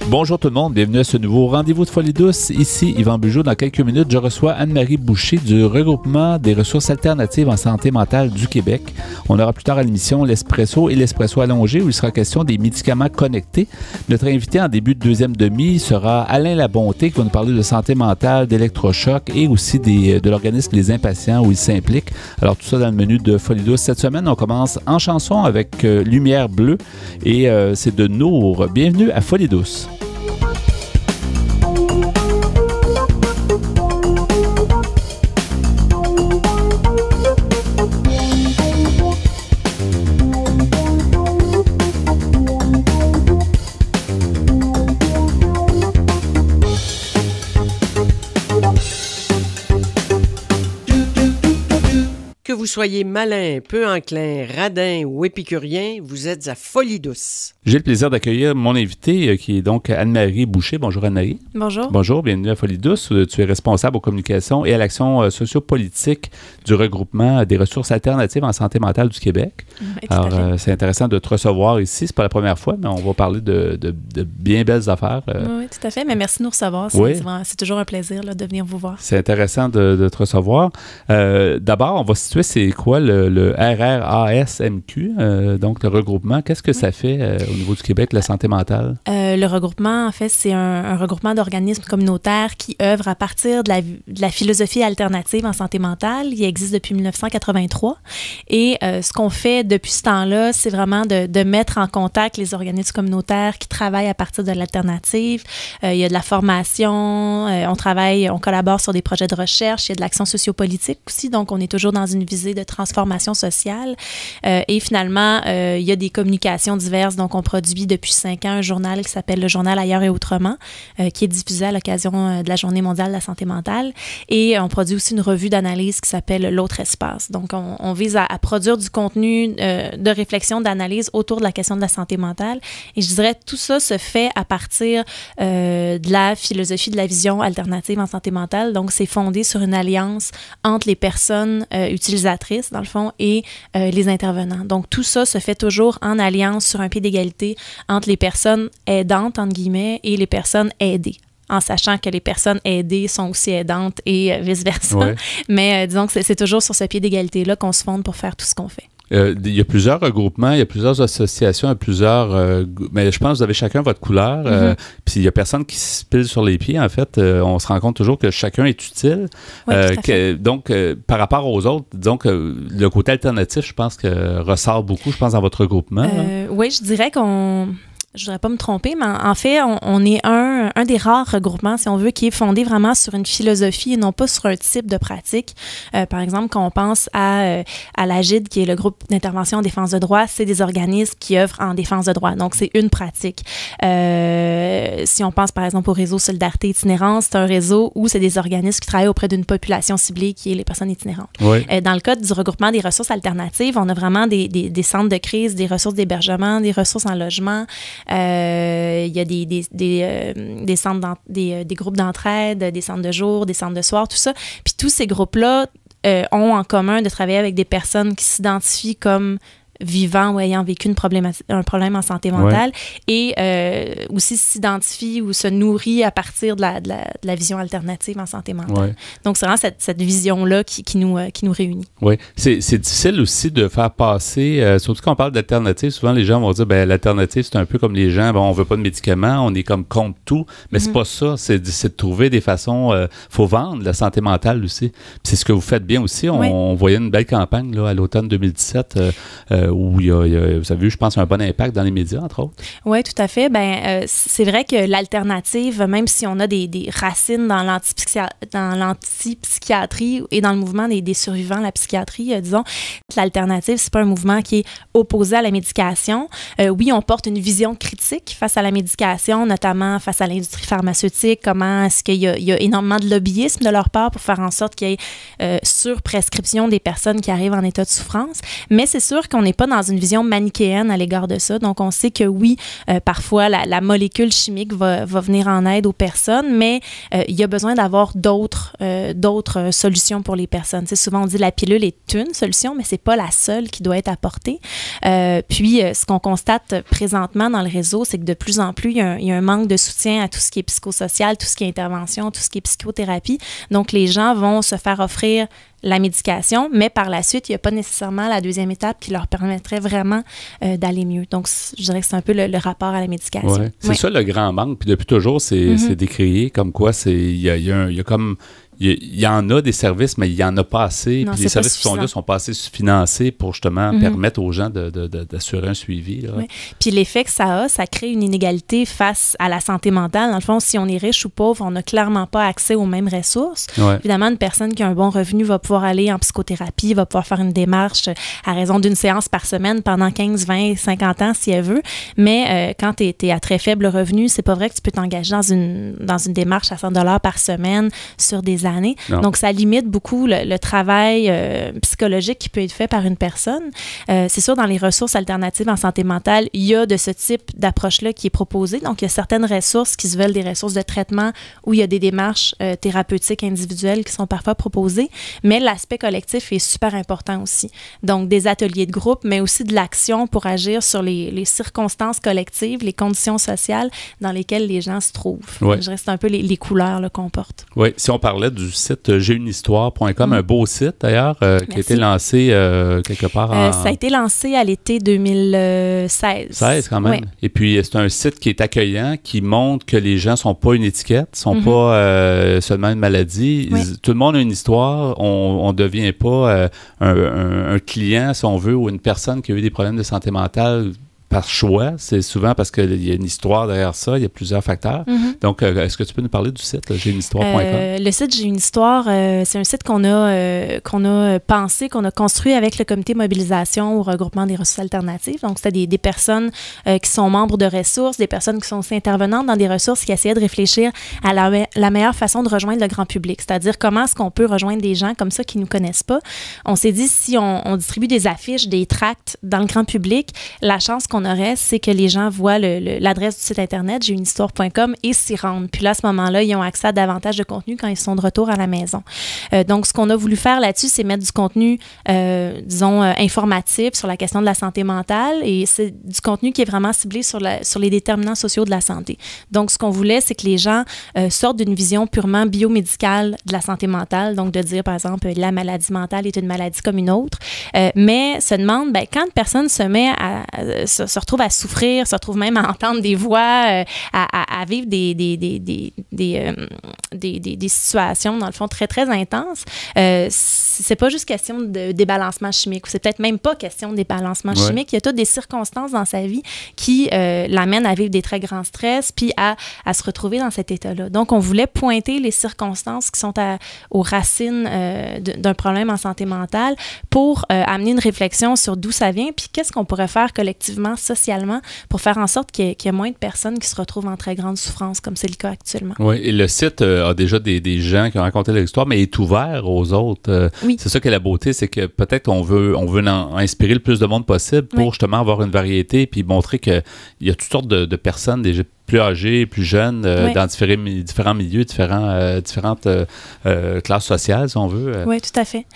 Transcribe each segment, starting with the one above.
Bonjour tout le monde, bienvenue à ce nouveau rendez-vous de Folie douce. Ici Yvan Bugeaud. Dans quelques minutes, je reçois Anne-Marie Boucher du regroupement des ressources alternatives en santé mentale du Québec. On aura plus tard à l'émission l'Espresso et l'Espresso allongé où il sera question des médicaments connectés. Notre invité en début de deuxième demi sera Alain Labonté qui va nous parler de santé mentale, d'électrochoc et aussi de l'organisme Les Impatients où il s'implique. Alors tout ça dans le menu de Folie douce. Cette semaine, on commence en chanson avec Lumière bleue et c'est de Nour. Bienvenue à Folie douce. Que vous soyez malin, peu enclin, radin ou épicurien, vous êtes à Folie douce. J'ai le plaisir d'accueillir mon invité qui est donc Anne-Marie Boucher. Bonjour Anne-Marie. Bonjour. Bonjour, bienvenue à Folie douce. Tu es responsable aux communications et à l'action sociopolitique du regroupement des ressources alternatives en santé mentale du Québec. Oui, alors, c'est intéressant de te recevoir ici. C'est pas la première fois, mais on va parler de bien belles affaires. Oui, tout à fait. Mais merci de nous recevoir. C'est toujours un plaisir là, de venir vous voir. C'est intéressant de te recevoir. D'abord, on va situer c'est quoi le RRASMQ, donc le regroupement. Qu'est-ce que ça fait au niveau du Québec, la santé mentale? Le regroupement, en fait, c'est un regroupement d'organismes communautaires qui œuvrent à partir de la philosophie alternative en santé mentale. Il existe depuis 1983. Et ce qu'on fait depuis ce temps-là, c'est vraiment de mettre en contact les organismes communautaires qui travaillent à partir de l'alternative. Il y a de la formation, on collabore sur des projets de recherche, il y a de l'action sociopolitique aussi, donc on est toujours dans une visée de transformation sociale. Et finalement, il y a des communications diverses. Donc, on produit depuis 5 ans un journal qui s'appelle le Journal Ailleurs et Autrement, qui est diffusé à l'occasion de la Journée mondiale de la santé mentale. Et on produit aussi une revue d'analyse qui s'appelle L'autre espace. Donc, on vise à produire du contenu de réflexion, d'analyse autour de la question de la santé mentale. Et je dirais, tout ça se fait à partir de la philosophie de la vision alternative en santé mentale. Donc, c'est fondé sur une alliance entre les personnes utilisatrices, dans le fond, et les intervenants. Donc, tout ça se fait toujours en alliance sur un pied d'égalité entre les personnes aidantes, entre guillemets, et les personnes aidées, en sachant que les personnes aidées sont aussi aidantes et vice-versa. Ouais. Mais disons que c'est toujours sur ce pied d'égalité-là qu'on se fonde pour faire tout ce qu'on fait. Il y a plusieurs regroupements, il y a plusieurs associations, il y a plueurs... mais je pense que vous avez chacun votre couleur. Puis il n'y a personne qui se pile sur les pieds, en fait. On se rend compte toujours que chacun est utile. Oui, donc, par rapport aux autres, disons que le côté alternatif, je pense que ressort beaucoup, je pense, dans votre regroupement. Oui, je dirais qu'on... Je ne voudrais pas me tromper, mais en fait, on est un des rares regroupements, si on veut, qui est fondé vraiment sur une philosophie et non pas sur un type de pratique. Par exemple, quand on pense à l'AGID, qui est le groupe d'intervention en défense de droit, c'est des organismes qui œuvrent en défense de droit. Donc, c'est une pratique. Si on pense, par exemple, au réseau Solidarité Itinérance, c'est un réseau où c'est des organismes qui travaillent auprès d'une population ciblée qui est les personnes itinérantes. Oui. Dans le cas du regroupement des ressources alternatives, on a vraiment des centres de crise, des ressources d'hébergement, des ressources en logement. Il y a des centres des groupes d'entraide, des centres de jour, des centres de soir, tout ça. Puis tous ces groupes-là ont en commun de travailler avec des personnes qui s'identifient comme vivant ou ayant vécu un problème en santé mentale et aussi s'identifie ou se nourrit à partir de la vision alternative en santé mentale. Donc, c'est vraiment cette vision-là qui nous réunit. Oui. C'est difficile aussi de faire passer, surtout quand on parle d'alternative, souvent les gens vont dire, l'alternative, c'est un peu comme les gens, on veut pas de médicaments, on est comme contre tout, mais c'est pas ça, c'est de trouver des façons, faut vendre la santé mentale aussi. Puis c'est ce que vous faites bien aussi, on voyait une belle campagne là, à l'automne 2017, où vous avez vu, je pense, un bon impact dans les médias, entre autres. Oui, tout à fait. C'est vrai que l'alternative, même si on a des racines dans l'antipsychiatrie et dans le mouvement des survivants de la psychiatrie, disons, l'alternative, c'est pas un mouvement qui est opposé à la médication. Oui, on porte une vision critique face à la médication, notamment face à l'industrie pharmaceutique, comment est-ce qu'il y a énormément de lobbyisme de leur part pour faire en sorte qu'il y ait surprescription des personnes qui arrivent en état de souffrance. Mais c'est sûr qu'on n'est pas dans une vision manichéenne à l'égard de ça. Donc, on sait que oui, parfois, la molécule chimique va venir en aide aux personnes, mais il y a besoin d'avoir d'autres solutions pour les personnes. Tu sais, souvent, on dit la pilule est une solution, mais c'est pas la seule qui doit être apportée. Puis, ce qu'on constate présentement dans le réseau, c'est que de plus en plus, il y a un manque de soutien à tout ce qui est psychosocial, tout ce qui est intervention, tout ce qui est psychothérapie. Donc, les gens vont se faire offrir la médication, mais par la suite, il n'y a pas nécessairement la deuxième étape qui leur permettrait vraiment d'aller mieux. Donc, je dirais que c'est un peu le rapport à la médication. Ouais. C'est ça le grand manque. Puis depuis toujours, c'est décrié comme quoi il y en a des services, mais il n'y en a pas assez. Non, puis les services qui sont là sont pas assez financés pour justement permettre aux gens d'assurer un suivi. Là. Oui. Puis l'effet que ça crée une inégalité face à la santé mentale. Dans le fond, si on est riche ou pauvre, on n'a clairement pas accès aux mêmes ressources. Ouais. Évidemment, une personne qui a un bon revenu va pouvoir aller en psychothérapie, va pouvoir faire une démarche à raison d'une séance par semaine pendant 15, 20, 50 ans si elle veut. Mais quand tu es à très faible revenu, c'est pas vrai que tu peux t'engager dans une démarche à 100 $ par semaine sur des années. Non. Donc, ça limite beaucoup le travail psychologique qui peut être fait par une personne. C'est sûr, dans les ressources alternatives en santé mentale, il y a de ce type d'approche-là qui est proposée. Donc, il y a certaines ressources qui se veulent des ressources de traitement où il y a des démarches thérapeutiques individuelles qui sont parfois proposées, mais l'aspect collectif est super important aussi. Donc, des ateliers de groupe, mais aussi de l'action pour agir sur les circonstances collectives, les conditions sociales dans lesquelles les gens se trouvent. Ouais. Je dirais que c'est un peu les couleurs là, qu'on porte. Oui, si on parlait du site jeunehistoire.com, un beau site d'ailleurs, qui a été lancé quelque part ça a été lancé à l'été 2016. 16 quand même. Oui. Et puis, c'est un site qui est accueillant, qui montre que les gens ne sont pas une étiquette, ne sont pas seulement une maladie. Oui. Tout le monde a une histoire. On ne devient pas un client, si on veut, ou une personne qui a eu des problèmes de santé mentale par choix. C'est souvent parce qu'il y a une histoire derrière ça. Il y a plusieurs facteurs. Donc, est-ce que tu peux nous parler du site jeunehistoire.com? Le site J'ai une histoire, c'est un site qu'on a pensé, qu'on a construit avec le comité mobilisation au regroupement des ressources alternatives. Donc, c'était des personnes qui sont membres de ressources, des personnes qui sont aussi intervenantes dans des ressources qui essayaient de réfléchir à la meilleure façon de rejoindre le grand public. C'est-à-dire comment est-ce qu'on peut rejoindre des gens comme ça qui ne nous connaissent pas. On s'est dit, si on distribue des affiches, des tracts dans le grand public, la chance qu'on aurait, c'est que les gens voient l'adresse du site Internet, jeunehistoire.com, et s'y rendent. Puis là, à ce moment-là, ils ont accès à davantage de contenu quand ils sont de retour à la maison. Donc, ce qu'on a voulu faire là-dessus, c'est mettre du contenu, disons, informatif sur la question de la santé mentale, et c'est du contenu qui est vraiment ciblé sur les déterminants sociaux de la santé. Donc, ce qu'on voulait, c'est que les gens sortent d'une vision purement biomédicale de la santé mentale, donc de dire, par exemple, la maladie mentale est une maladie comme une autre, mais se demande, quand une personne se met se retrouve à souffrir, se retrouve même à entendre des voix, à vivre des situations, dans le fond, très, très intenses. C'est pas juste question de débalancement chimique, ou c'est peut-être même pas question de débalancement chimique. Il y a toutes des circonstances dans sa vie qui l'amènent à vivre des très grands stress, puis à se retrouver dans cet état-là. Donc, on voulait pointer les circonstances qui sont aux racines d'un problème en santé mentale pour amener une réflexion sur d'où ça vient, puis qu'est-ce qu'on pourrait faire collectivement, socialement, pour faire en sorte qu'il y ait moins de personnes qui se retrouvent en très grande souffrance, comme c'est le cas actuellement. Oui, et le site a déjà des gens qui ont raconté leur histoire, mais est ouvert aux autres. Oui. C'est ça qui est la beauté, c'est que peut-être on veut en inspirer le plus de monde possible pour justement avoir une variété, puis montrer qu'il y a toutes sortes de personnes, des plus âgés, plus jeunes, dans différents milieux, différentes classes sociales, si on veut. Oui, tout à fait.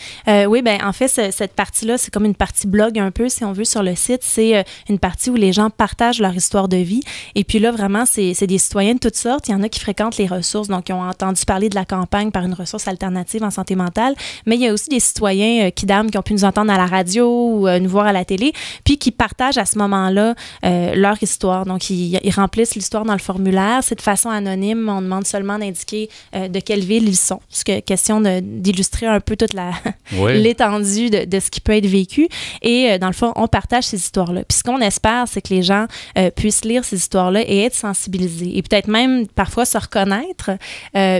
Oui, bien, en fait, cette partie-là, c'est comme une partie blog un peu, si on veut, sur le site. C'est une partie où les gens partagent leur histoire de vie. Et puis là, vraiment, c'est des citoyens de toutes sortes. Il y en a qui fréquentent les ressources, donc ils ont entendu parler de la campagne par une ressource alternative en santé mentale. Mais il y a aussi des citoyens qui ont pu nous entendre à la radio ou nous voir à la télé, puis qui partagent à ce moment-là leur histoire. Donc, ils remplissent l'histoire histoire dans le formulaire. C'est de façon anonyme. On demande seulement d'indiquer de quelle ville ils sont. C'est question d'illustrer un peu toute l'étendue de ce qui peut être vécu. Et dans le fond, on partage ces histoires-là. Puis ce qu'on espère, c'est que les gens puissent lire ces histoires-là et être sensibilisés. Et peut-être même parfois se reconnaître.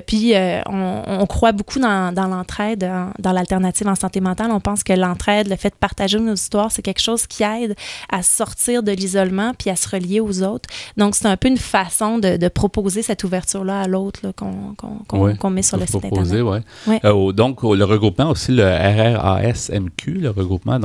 Puis on croit beaucoup dans l'entraide, dans l'alternative en santé mentale. On pense que l'entraide, le fait de partager nos histoires, c'est quelque chose qui aide à sortir de l'isolement puis à se relier aux autres. Donc, c'est un peu une façon de proposer cette ouverture-là à l'autre là, qu'on met sur le site Internet. Donc, le regroupement aussi, le RRASMQ, le regroupement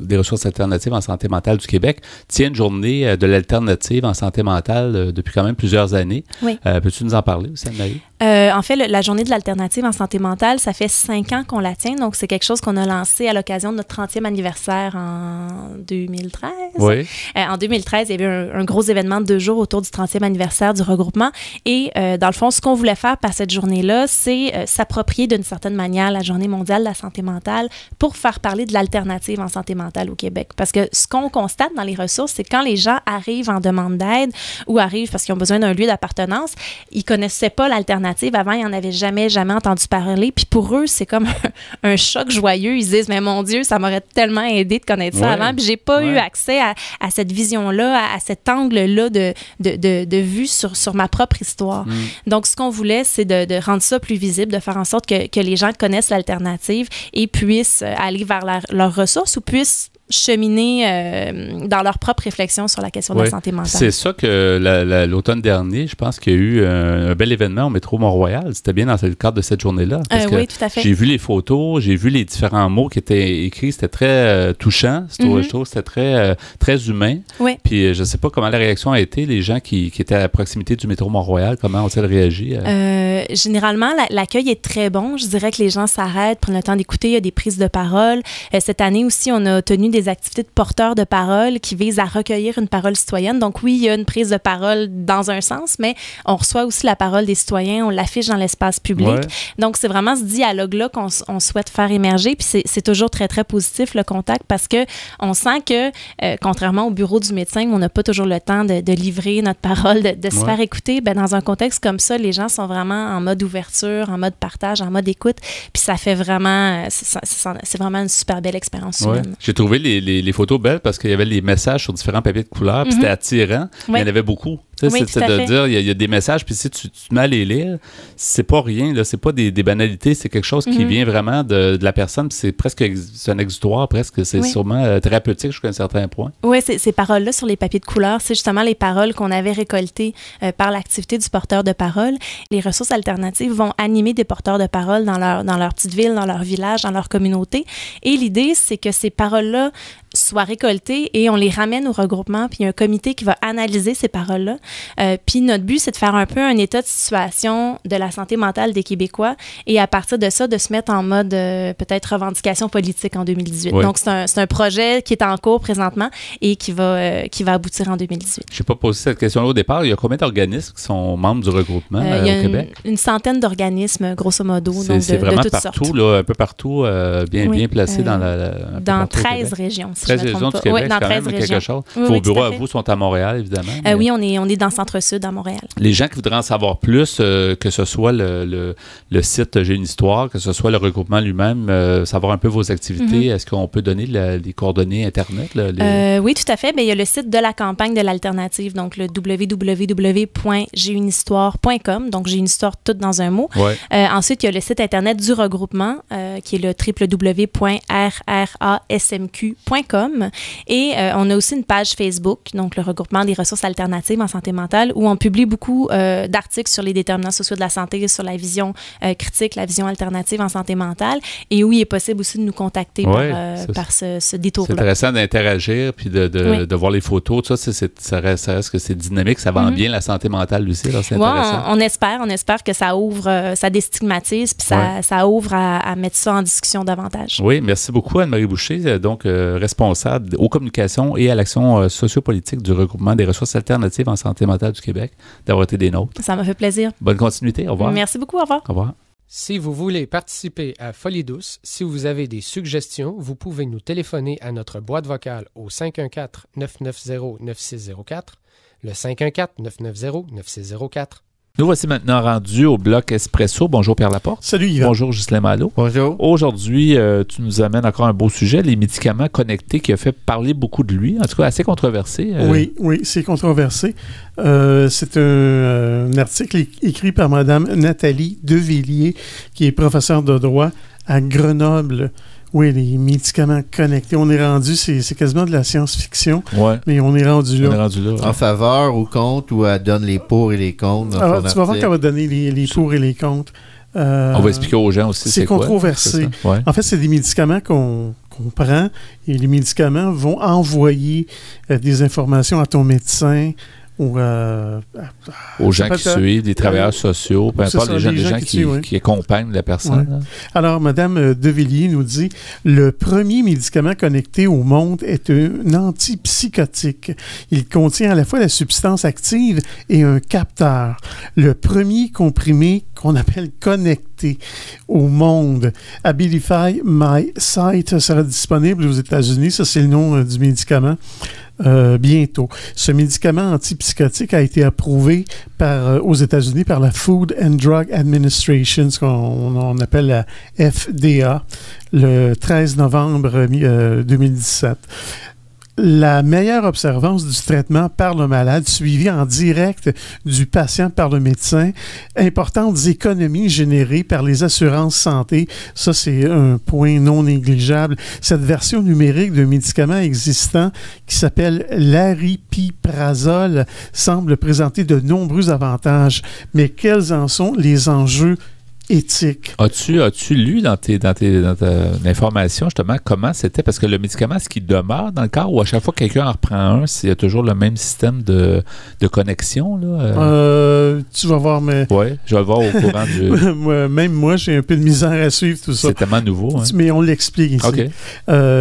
des ressources alternatives en santé mentale du Québec, tient une journée de l'alternative en santé mentale depuis quand même plusieurs années. Oui. Peux-tu nous en parler aussi, Anne-Marie? En fait, la journée de l'alternative en santé mentale, ça fait 5 ans qu'on la tient. Donc, c'est quelque chose qu'on a lancé à l'occasion de notre 30e anniversaire en 2013. Oui. En 2013, il y avait un gros événement de 2 jours autour du 30e anniversaire du regroupement. Et dans le fond, ce qu'on voulait faire par cette journée-là, c'est s'approprier d'une certaine manière la Journée mondiale de la santé mentale pour faire parler de l'alternative en santé mentale au Québec. Parce que ce qu'on constate dans les ressources, c'est quand les gens arrivent en demande d'aide ou arrivent parce qu'ils ont besoin d'un lieu d'appartenance, ils ne connaissaient pas l'alternative. Avant, ils n'en avaient jamais entendu parler. Puis pour eux, c'est comme un choc joyeux. Ils se disent, mais mon Dieu, ça m'aurait tellement aidé de connaître ça avant. Puis j'ai pas eu accès à cette vision-là, à cet angle-là de vue sur ma propre histoire. Donc, ce qu'on voulait, c'est de rendre ça plus visible, de faire en sorte que les gens connaissent l'alternative et puissent aller vers leurs ressources ou puissent cheminer dans leur propre réflexion sur la question de la santé mentale. C'est ça que l'automne dernier, je pense qu'il y a eu un bel événement au métro Mont-Royal. C'était bien dans le cadre de cette journée-là. Oui, tout à fait. J'ai vu les photos, j'ai vu les différents mots qui étaient écrits. C'était très touchant. Je trouve que c'était très humain. Oui. Puis je ne sais pas comment la réaction a été. Les gens qui étaient à proximité du métro Mont-Royal, comment ont-ils réagi? Généralement, l'accueil est très bon. Je dirais que les gens s'arrêtent, prennent le temps d'écouter. Il y a des prises de parole. Cette année aussi, on a tenu des activités de porteurs de parole qui visent à recueillir une parole citoyenne. Donc oui, il y a une prise de parole dans un sens, mais on reçoit aussi la parole des citoyens, on l'affiche dans l'espace public. Ouais. Donc c'est vraiment ce dialogue-là qu'on souhaite faire émerger. Puis c'est toujours très, très positif le contact parce que on sent que, contrairement au bureau du médecin, où on n'a pas toujours le temps de livrer notre parole, de se faire écouter, ben, dans un contexte comme ça, les gens sont vraiment en mode ouverture, en mode partage, en mode écoute. Puis ça fait vraiment, c'est vraiment une super belle expérience humaine. J'ai trouvé les photos belles parce qu'il y avait les messages sur différents papiers de couleur, puis c'était attirant. Il y en avait beaucoup. C'est de dire, il y a des messages, puis si tu te mets à les lire, c'est pas rien, là, c'est pas des banalités, c'est quelque chose qui vient vraiment de la personne, puis c'est un exutoire presque, c'est sûrement thérapeutique jusqu'à un certain point. Oui, ces paroles-là sur les papiers de couleur, c'est justement les paroles qu'on avait récoltées par l'activité du porteur de parole. Les ressources alternatives vont animer des porteurs de parole dans leur petite ville, dans leur village, dans leur communauté. Et l'idée, c'est que ces paroles-là soient récoltées et on les ramène au regroupement, puis il y a un comité qui va analyser ces paroles-là. Puis notre but, c'est de faire un peu un état de situation de la santé mentale des Québécois et à partir de ça, de se mettre en mode peut-être revendication politique en 2018. Oui. Donc, c'est un projet qui est en cours présentement et qui va aboutir en 2018. Je n'ai pas posé cette question-là au départ. Il y a combien d'organismes qui sont membres du regroupement au Québec? Une centaine d'organismes, grosso modo. C'est vraiment de partout, là, un peu partout, bien placé dans 13 régions. 13 régions du Québec, dans c'est quand 13 même régions. quelque chose. Oui, Vos bureaux à vous sont à Montréal, évidemment. Oui, on est dans le centre-sud à Montréal. Les gens qui voudraient en savoir plus, que ce soit le site J'ai une histoire, que ce soit le regroupement lui-même, savoir un peu vos activités, est-ce qu'on peut donner les coordonnées Internet? Oui, tout à fait. Bien, il y a le site de la campagne de l'alternative, donc le www.jeunehistoire.com, donc J'ai une histoire tout dans un mot. Ouais. Ensuite, il y a le site Internet du regroupement, qui est le www.rrasmq.com. Et on a aussi une page Facebook, donc le regroupement des ressources alternatives en santé mentale, où on publie beaucoup d'articles sur les déterminants sociaux de la santé, sur la vision critique, la vision alternative en santé mentale, et où il est possible aussi de nous contacter par ce détour-là. C'est intéressant d'interagir puis de voir les photos. Tout ça, ça reste que c'est dynamique, ça vend bien la santé mentale aussi. C'est intéressant. On espère que ça ouvre, ça déstigmatise, puis ça ouvre à mettre ça en discussion davantage. Oui, merci beaucoup Anne-Marie Boucher, donc responsable aux communications et à l'action sociopolitique du regroupement des ressources alternatives en santé mentale du Québec, d'avoir été des nôtres. Ça m'a fait plaisir. Bonne continuité. Au revoir. Merci beaucoup. Au revoir. Au revoir. Si vous voulez participer à Folie douce, si vous avez des suggestions, vous pouvez nous téléphoner à notre boîte vocale au 514-990-9604, le 514-990-9604. Nous voici maintenant rendus au bloc Espresso. Bonjour Pierre Laporte. Salut Yvan. Bonjour Ghislain Malo. Bonjour. Aujourd'hui, tu nous amènes encore un beau sujet, les médicaments connectés qui a fait parler beaucoup de lui, en tout cas assez controversé. Oui, c'est controversé. C'est un article écrit par Mme Nathalie Devilliers, qui est professeure de droit à Grenoble. Oui, les médicaments connectés. On est rendu, c'est quasiment de la science-fiction, mais on est rendu là. En faveur ou contre, ou elle donne les pour et les contre? Alors, tu vas voir qu'elle va donner les pour et les contre. On va expliquer aux gens aussi c'est controversé. Ouais. En fait, c'est des médicaments qu'on prend et les médicaments vont envoyer des informations à ton médecin ou aux gens qui suivent, des travailleurs sociaux, peu importe, les gens qui accompagnent la personne. Ouais. Alors, Mme Devilliers nous dit « Le premier médicament connecté au monde est un antipsychotique. Il contient à la fois la substance active et un capteur. Le premier comprimé qu'on appelle connecté au monde, Abilify MySight, sera disponible aux États-Unis. Ça, c'est le nom du médicament. Bientôt. Ce médicament antipsychotique a été approuvé aux États-Unis par la Food and Drug Administration, ce qu'on appelle la FDA, le 13 novembre 2017. La meilleure observance du traitement par le malade, suivie en direct du patient par le médecin, importantes économies générées par les assurances santé, ça c'est un point non négligeable. Cette version numérique d'un médicament existant qui s'appelle l'aripiprazole semble présenter de nombreux avantages, mais quels en sont les enjeux éthique. As-tu lu dans ta information justement comment c'était? Parce que le médicament, est-ce qu'il demeure dans le corps ou à chaque fois que quelqu'un en reprend un, il y a toujours le même système de connexion? Là, tu vas voir, mais... Oui, je vais le voir au courant du... Même moi, j'ai un peu de misère à suivre tout ça. C'est tellement nouveau. Hein? Mais on l'explique ici. Okay.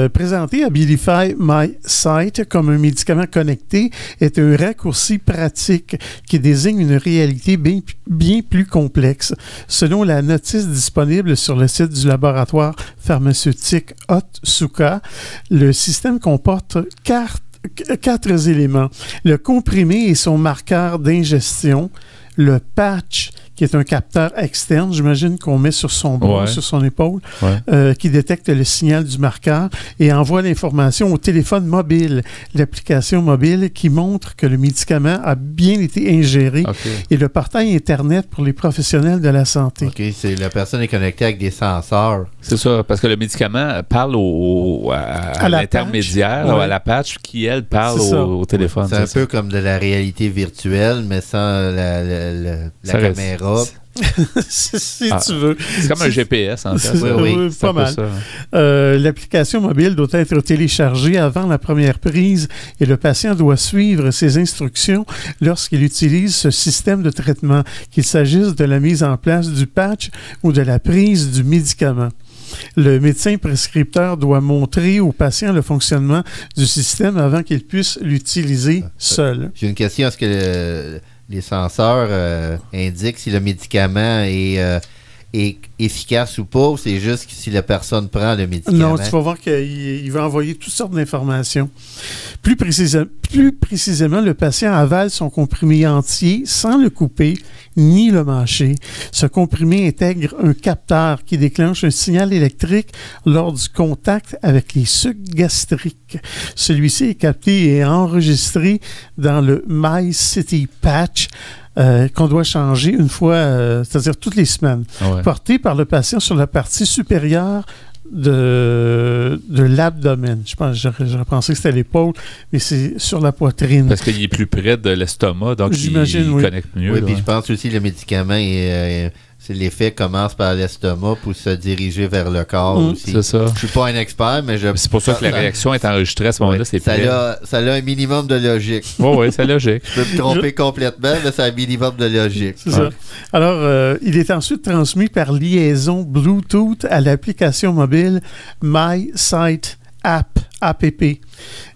Présenter Abilify MySight comme un médicament connecté est un raccourci pratique qui désigne une réalité bien plus complexe. Selon la notice disponible sur le site du laboratoire pharmaceutique Otsuka, le système comporte 4 éléments. Le comprimé et son marqueur d'ingestion, le patch, qui est un capteur externe, j'imagine qu'on met sur son bras, sur son épaule, qui détecte le signal du marqueur et envoie l'information au téléphone mobile, l'application mobile qui montre que le médicament a bien été ingéré, et le portail Internet pour les professionnels de la santé. OK, la personne est connectée avec des senseurs. C'est ça, parce que le médicament parle à l'intermédiaire, à la patch, qui, elle, parle au téléphone. C'est un peu comme de la réalité virtuelle, mais sans la caméra. si tu veux. C'est comme un GPS, en fait. Oui, pas mal. L'application mobile doit être téléchargée avant la première prise et le patient doit suivre ses instructions lorsqu'il utilise ce système de traitement, qu'il s'agisse de la mise en place du patch ou de la prise du médicament. Le médecin prescripteur doit montrer au patient le fonctionnement du système avant qu'il puisse l'utiliser seul. J'ai une question. Est-ce que les senseurs indiquent si le médicament est efficace ou pas, ou c'est juste si la personne prend le médicament? Non, tu vas voir qu'il va envoyer toutes sortes d'informations. Plus précisément, le patient avale son comprimé entier sans le couper ni le mâcher. Ce comprimé intègre un capteur qui déclenche un signal électrique lors du contact avec les sucs gastriques. Celui-ci est capté et enregistré dans le MyCity Patch, qu'on doit changer une fois, c'est-à-dire toutes les semaines, porté par le patient sur la partie supérieure de l'abdomen. J'aurais pensé que c'était l'épaule, mais c'est sur la poitrine. Parce qu'il est plus près de l'estomac, donc il connecte mieux. Oui, puis je pense aussi que le médicament c'est l'effet commence par l'estomac pour se diriger vers le corps aussi. C'est ça. Je suis pas un expert, mais c'est pour ça que la réaction est enregistrée à ce moment-là. C'est ça a un minimum de logique. Oui, c'est logique. Je peux me tromper complètement, mais ça a un minimum de logique. C'est ça. Alors, il est ensuite transmis par liaison Bluetooth à l'application mobile MySight App.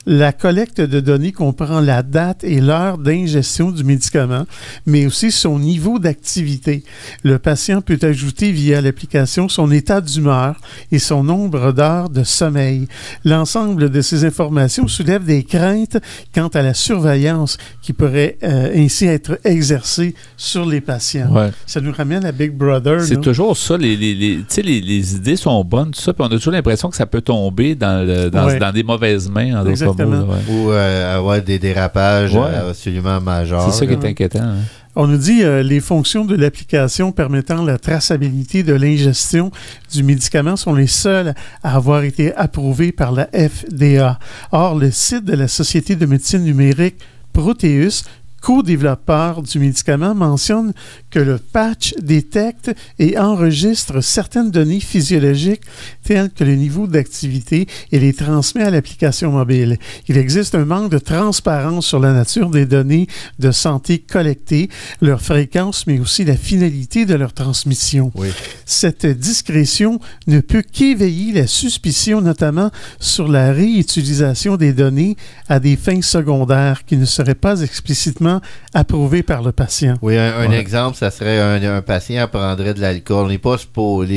La collecte de données comprend la date et l'heure d'ingestion du médicament, mais aussi son niveau d'activité. Le patient peut ajouter via l'application son état d'humeur et son nombre d'heures de sommeil. L'ensemble de ces informations soulève des craintes quant à la surveillance qui pourrait ainsi être exercée sur les patients. Ouais. Ça nous ramène à Big Brother. C'est là. toujours ça. Les idées sont bonnes, tout ça, puis on a toujours l'impression que ça peut tomber dans des mauvaises mains. En Exactement. Ou avoir des dérapages absolument majeurs. C'est ça qui est inquiétant. Hein. On nous dit les fonctions de l'application permettant la traçabilité de l'ingestion du médicament sont les seules à avoir été approuvées par la FDA. Or, le site de la Société de médecine numérique Proteus, co-développeur du médicament, mentionne que le patch détecte et enregistre certaines données physiologiques telles que le niveau d'activité et les transmet à l'application mobile. Il existe un manque de transparence sur la nature des données de santé collectées, leur fréquence, mais aussi la finalité de leur transmission. Oui. Cette discrétion ne peut qu'éveiller la suspicion, notamment sur la réutilisation des données à des fins secondaires qui ne seraient pas explicitement approuvé par le patient. Oui, un exemple, ça serait un patient prendrait de l'alcool. Les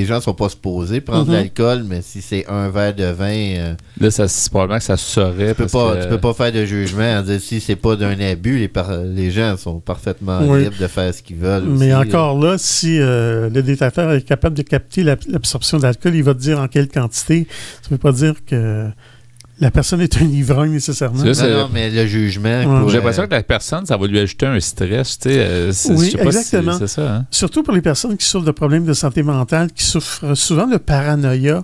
gens ne sont pas supposés prendre de l'alcool, mais si c'est un verre de vin... là, c'est probablement que ça se saurait. Tu peux pas faire de jugement en disant si c'est pas d'un abus, les gens sont parfaitement libres de faire ce qu'ils veulent. Mais aussi, encore là, si le détecteur est capable de capter l'absorption d'alcool, il va te dire en quelle quantité. Ça ne veut pas dire que la personne est un ivrogne nécessairement. Non, mais le jugement... J'ai l'impression que la personne, ça va lui ajouter un stress. Oui, je sais pas exactement. si c'est ça. Hein? Surtout pour les personnes qui souffrent de problèmes de santé mentale, qui souffrent souvent de paranoïa.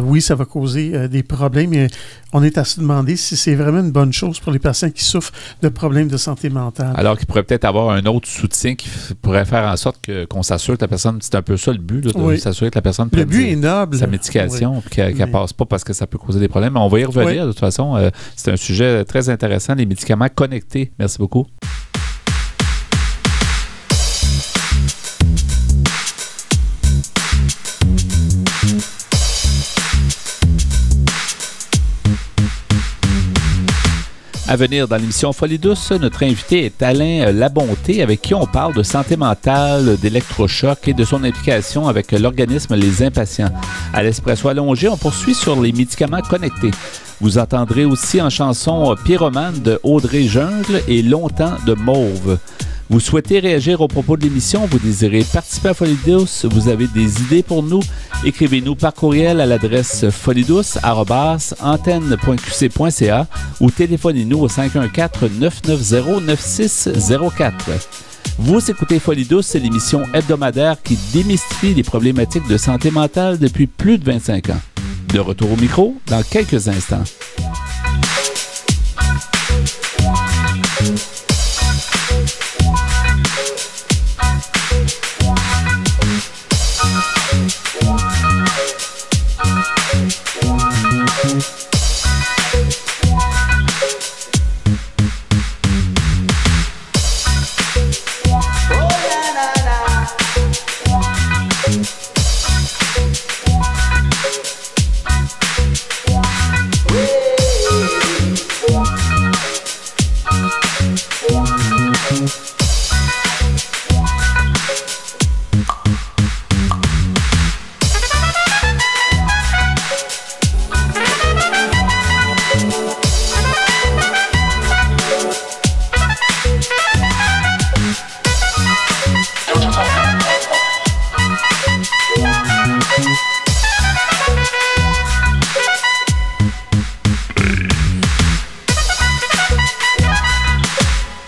Oui, ça va causer des problèmes, mais on est à se demander si c'est vraiment une bonne chose pour les patients qui souffrent de problèmes de santé mentale. Alors qu'il pourrait peut-être avoir un autre soutien qui pourrait faire en sorte qu'on s'assure que la personne, c'est un peu ça le but, là, de s'assurer que la personne le but est noble. Sa médication, qu'elle ne passe pas parce que ça peut causer des problèmes. Mais on va y revenir de toute façon. C'est un sujet très intéressant, les médicaments connectés. Merci beaucoup. À venir dans l'émission Folie douce, notre invité est Alain Labonté, avec qui on parle de santé mentale, d'électrochoc et de son implication avec l'organisme Les Impatients. À l'Espresso allongé, on poursuit sur les médicaments connectés. Vous entendrez aussi en chanson Pyromane de Audrey Jungle et Longtemps de Mauve. Vous souhaitez réagir au propos de l'émission, vous désirez participer à Folie douce, vous avez des idées pour nous, écrivez-nous par courriel à l'adresse foliedouce@antenne.qc.ca ou téléphonez-nous au 514-990-9604. Vous écoutez Folie douce, c'est l'émission hebdomadaire qui démystifie les problématiques de santé mentale depuis plus de 25 ans. De retour au micro dans quelques instants.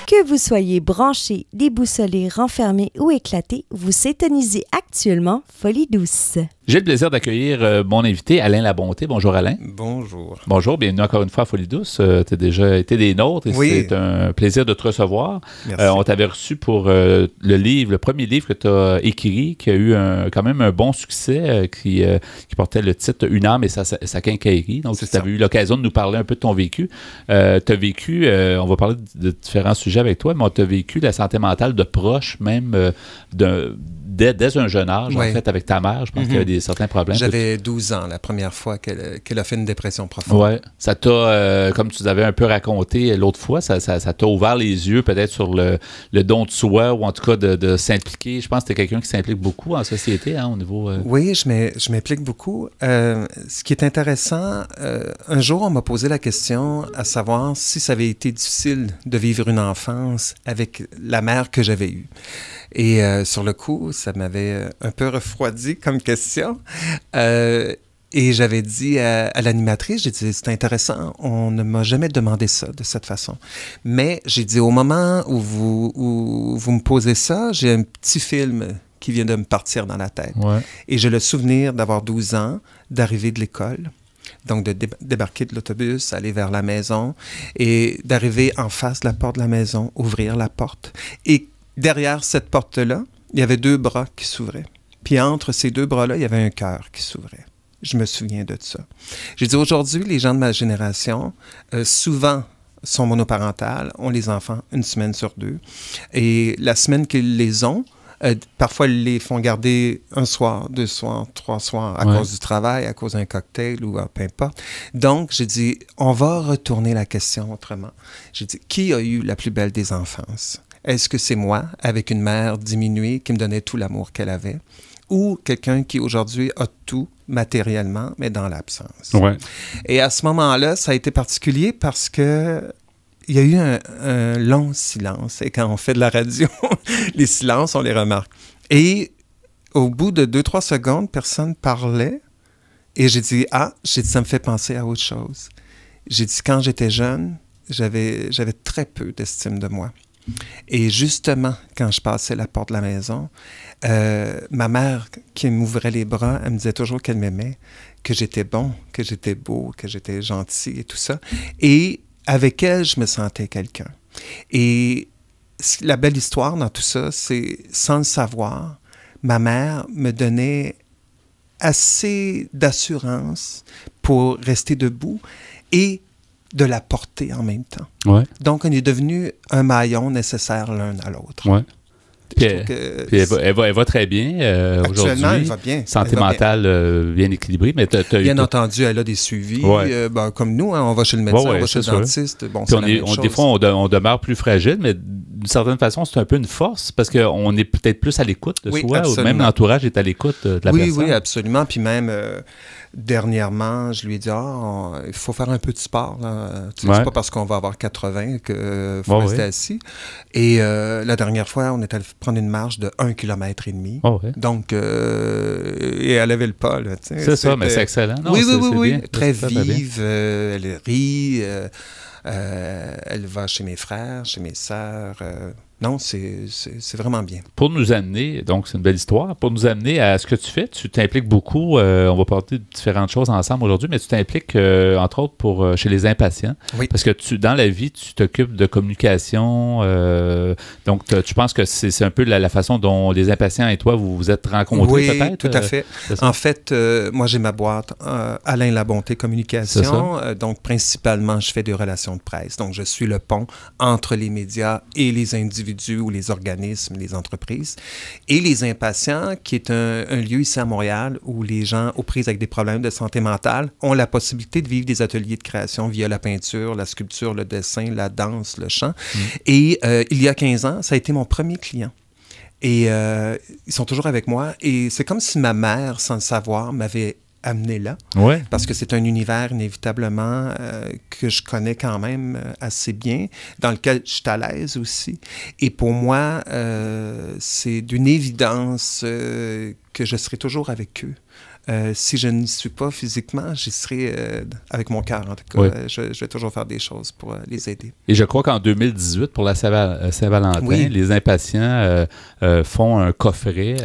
Que vous soyez branché, déboussolé, renfermé ou éclaté, vous sintonisez actuellement Folie douce. J'ai le plaisir d'accueillir mon invité, Alain Labonté. Bonjour, Alain. Bonjour. Bonjour, bienvenue encore une fois à Folie douce. Tu as déjà été des nôtres et c'est un plaisir de te recevoir. On t'avait reçu pour le premier livre que tu as écrit, qui a eu quand même un bon succès, qui portait le titre « Une âme et sa quincaillerie ». Donc, tu avais eu l'occasion de nous parler un peu de ton vécu. Tu as vécu, on va parler de différents sujets avec toi, mais tu as vécu la santé mentale de proche, même dès un jeune âge, Oui. en fait, avec ta mère. Je pense qu'il y avait certains problèmes. J'avais 12 ans la première fois qu'elle a fait une dépression profonde. Oui. Ça t'a, comme tu nous avais un peu raconté l'autre fois, ça t'a ouvert les yeux peut-être sur le don de soi ou en tout cas de s'impliquer. Je pense que tu es quelqu'un qui s'implique beaucoup en société, au niveau... Oui, je m'implique beaucoup. Ce qui est intéressant, un jour, on m'a posé la question à savoir si ça avait été difficile de vivre une enfance avec la mère que j'avais eue. Et sur le coup, ça m'avait un peu refroidi comme question. Et j'avais dit à l'animatrice, j'ai dit, c'est intéressant, on ne m'a jamais demandé ça de cette façon. Mais j'ai dit, au moment où vous me posez ça, j'ai un petit film qui vient de me partir dans la tête. Ouais. Et j'ai le souvenir d'avoir 12 ans, d'arriver de l'école, donc de débarquer de l'autobus, aller vers la maison et d'arriver en face de la porte de la maison, ouvrir la porte. Et derrière cette porte-là, il y avait 2 bras qui s'ouvraient. Puis entre ces 2 bras-là, il y avait un cœur qui s'ouvrait. Je me souviens de ça. J'ai dit, aujourd'hui, les gens de ma génération, souvent, sont monoparentales, ont les enfants une semaine sur 2. Et la semaine qu'ils les ont, parfois, ils les font garder un soir, 2 soirs, 3 soirs à cause du travail, à cause d'un cocktail ou peu importe. Donc, j'ai dit, on va retourner la question autrement. J'ai dit, qui a eu la plus belle des enfances? Est-ce que c'est moi, avec une mère diminuée qui me donnait tout l'amour qu'elle avait? Ou quelqu'un qui aujourd'hui a tout matériellement, mais dans l'absence. Ouais. Et à ce moment-là, ça a été particulier parce que il y a eu un long silence. Et quand on fait de la radio, les silences, on les remarque. Et au bout de 2-3 secondes, personne parlait. Et j'ai dit, ça me fait penser à autre chose. J'ai dit, quand j'étais jeune, j'avais très peu d'estime de moi. Et justement, quand je passais la porte de la maison, ma mère qui m'ouvrait les bras, elle me disait toujours qu'elle m'aimait, que j'étais bon, que j'étais beau, que j'étais gentil et tout ça. Et avec elle, je me sentais quelqu'un. Et la belle histoire dans tout ça, c'est, sans le savoir, ma mère me donnait assez d'assurance pour rester debout et de la porter en même temps. Ouais. Donc, on est devenu un maillon nécessaire l'un à l'autre. Ouais. Puis, Puis elle va très bien aujourd'hui. Actuellement, elle va bien. Santé mentale bien équilibrée, mais bien entendu, elle a des suivis. Ouais. Comme nous, on va chez le médecin, on va chez le dentiste. Bon, c'est la même chose. Des fois, on demeure plus fragile, mais d'une certaine façon, c'est un peu une force parce qu'on est peut-être plus à l'écoute de soi, absolument. ou même l'entourage est à l'écoute de la personne. Oui, absolument. Puis même, dernièrement, je lui ai dit, il faut faire un peu de sport. C'est pas parce qu'on va avoir 80 qu'il faut rester assis. Et la dernière fois, on est allé prendre une marche de 1,5 km. Donc, et elle avait le pas. Là, c'est ça, mais c'est excellent. Non, oui. Bien. Très vive. Elle rit. Elle va chez mes frères, chez mes sœurs. Non, c'est vraiment bien. Pour nous amener, donc c'est une belle histoire, pour nous amener à ce que tu fais, tu t'impliques beaucoup, on va parler de différentes choses ensemble aujourd'hui, mais tu t'impliques entre autres chez les impatients. Oui. Parce que dans la vie, tu t'occupes de communication, donc tu penses que c'est un peu la façon dont les impatients et toi, vous vous êtes rencontrés peut-être? Oui, tout à fait. En fait, moi j'ai ma boîte Alain Labonté Communication, donc principalement je fais des relations de presse, donc je suis le pont entre les médias et les individus ou les organismes, les entreprises. Et les impatients, qui est un lieu ici à Montréal où les gens aux prises avec des problèmes de santé mentale ont la possibilité de vivre des ateliers de création via la peinture, la sculpture, le dessin, la danse, le chant. Et il y a 15 ans, ça a été mon premier client. Et ils sont toujours avec moi. Et c'est comme si ma mère, sans le savoir, m'avait amené là, parce que c'est un univers inévitablement que je connais quand même assez bien, dans lequel je suis à l'aise aussi. Et pour moi, c'est d'une évidence que je serai toujours avec eux. Si je n'y suis pas physiquement, j'y serai avec mon cœur, en tout cas. Je vais toujours faire des choses pour les aider. Et je crois qu'en 2018, pour la Saint-Valentin, les impatients font un coffret,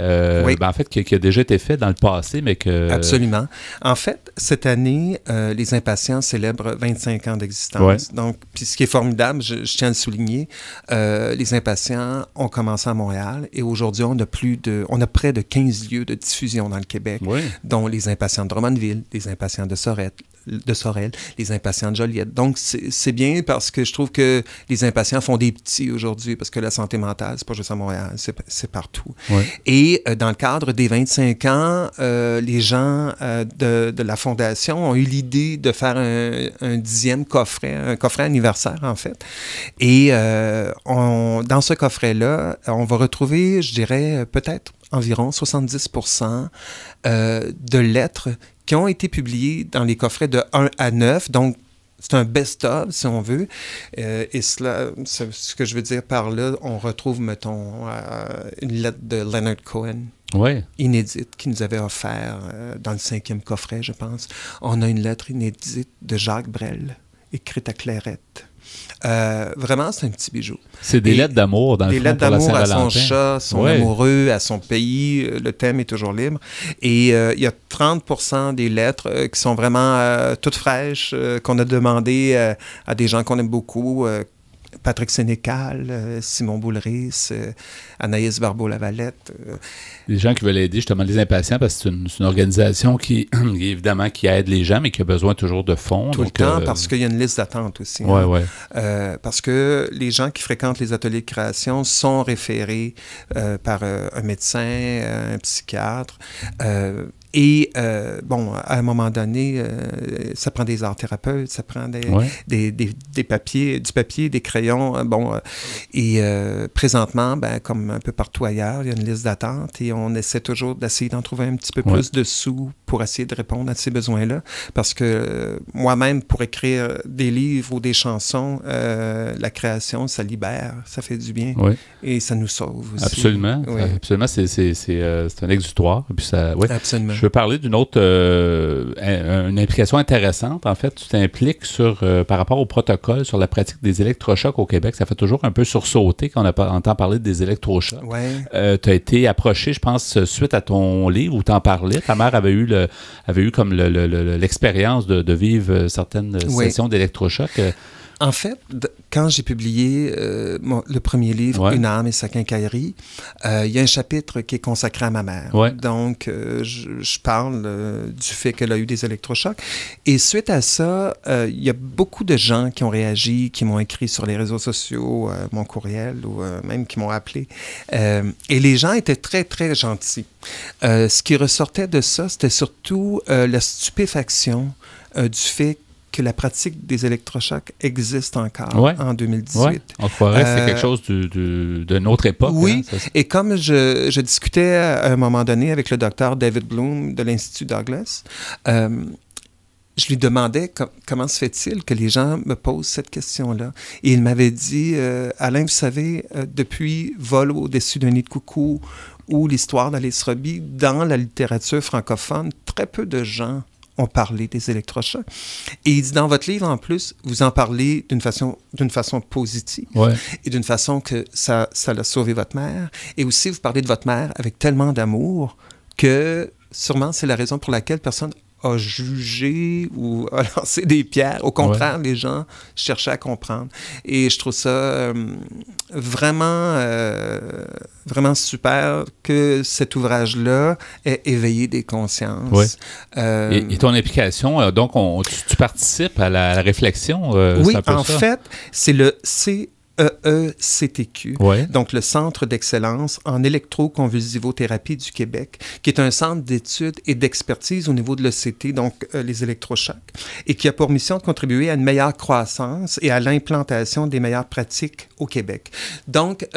en fait, qui a déjà été fait dans le passé, mais que... Absolument. En fait, cette année, les impatients célèbrent 25 ans d'existence. Donc, puis ce qui est formidable, je tiens à le souligner, les impatients ont commencé à Montréal et aujourd'hui, on a près de 15 lieux de diffusion dans le Québec. Dont les impatients de Drummondville, les impatients de Sorette, de Sorel, les Impatients de Joliette. Donc, c'est bien parce que je trouve que les Impatients font des petits aujourd'hui parce que la santé mentale, c'est pas juste à Montréal, c'est partout. Ouais. Et dans le cadre des 25 ans, les gens de la Fondation ont eu l'idée de faire un 10e coffret, un coffret anniversaire, en fait. Et dans ce coffret-là, on va retrouver, je dirais, peut-être environ 70% de lettres qui ont été publiées dans les coffrets de 1 à 9. Donc, c'est un best-of, si on veut. Et cela, ce que je veux dire par là, on retrouve, mettons, une lettre de Leonard Cohen, inédite, qui nous avait offert dans le 5e coffret, je pense. On a une lettre inédite de Jacques Brel, écrite à Clairette. Vraiment, c'est un petit bijou. C'est des lettres d'amour, dans le fond, des lettres pour la d'amour à Saint-Valentin. son chat, son amoureux, à son pays. Le thème est toujours libre. Et il y a 30% des lettres qui sont vraiment toutes fraîches, qu'on a demandées à des gens qu'on aime beaucoup. Patrick Sénécal, Simon Boulris, Anaïs Barbeau-Lavalette. Des gens qui veulent aider justement les impatients parce que c'est une organisation qui, évidemment, qui aide les gens, mais qui a besoin toujours de fonds. Tout le temps, parce qu'il y a une liste d'attente aussi. Parce que les gens qui fréquentent les ateliers de création sont référés par un médecin, un psychiatre. Et, à un moment donné, ça prend des art-thérapeutes, ça prend des papiers, du papier, des crayons. Et présentement, comme un peu partout ailleurs, il y a une liste d'attente et on essaie toujours d'essayer d'en trouver un petit peu plus de sous pour essayer de répondre à ces besoins-là. Parce que moi-même, pour écrire des livres ou des chansons, la création, ça libère, ça fait du bien et ça nous sauve aussi. Absolument. Absolument, c'est un exutoire. Et puis ça, absolument. Je veux parler d'une autre une implication intéressante. En fait, tu t'impliques par rapport au protocole sur la pratique des électrochocs au Québec. Ça fait toujours un peu sursauter quand on entend parler des électrochocs. Tu as été approché, je pense, suite à ton livre où tu en parlais. Ta mère avait eu comme l'expérience de vivre certaines sessions d'électrochocs. En fait, quand j'ai publié le premier livre, Une âme et sa quincaillerie, il y a un chapitre qui est consacré à ma mère. Donc, je parle du fait qu'elle a eu des électrochocs. Et suite à ça, il y a beaucoup de gens qui ont réagi, qui m'ont écrit sur les réseaux sociaux, mon courriel, ou même qui m'ont appelé. Et les gens étaient très, très gentils. Ce qui ressortait de ça, c'était surtout la stupéfaction du fait que la pratique des électrochocs existe encore en 2018. On croirait que c'est quelque chose d'une autre époque. Oui, et comme je discutais à un moment donné avec le docteur David Bloom de l'Institut Douglas, je lui demandais comment se fait-il que les gens me posent cette question-là. Et il m'avait dit, Alain, vous savez, depuis Vol au-dessus d'un nid de coucou ou l'histoire d'Alice Roby, dans la littérature francophone, très peu de gens ont parlé des électrochocs. Et il dit, dans votre livre, en plus, vous en parlez d'une façon positive et d'une façon que ça a sauvé votre mère. Et aussi, vous parlez de votre mère avec tellement d'amour que sûrement c'est la raison pour laquelle personne a jugé ou a lancé des pierres. Au contraire, les gens cherchaient à comprendre. Et je trouve ça vraiment super que cet ouvrage-là ait éveillé des consciences. Et ton implication, donc, tu participes à la réflexion? Oui, en fait, c'est le CEECTQ, donc le Centre d'excellence en électroconvulsivothérapie du Québec, qui est un centre d'études et d'expertise au niveau de l'ECT, donc les électrochocs, et qui a pour mission de contribuer à une meilleure croissance et à l'implantation des meilleures pratiques au Québec. Donc,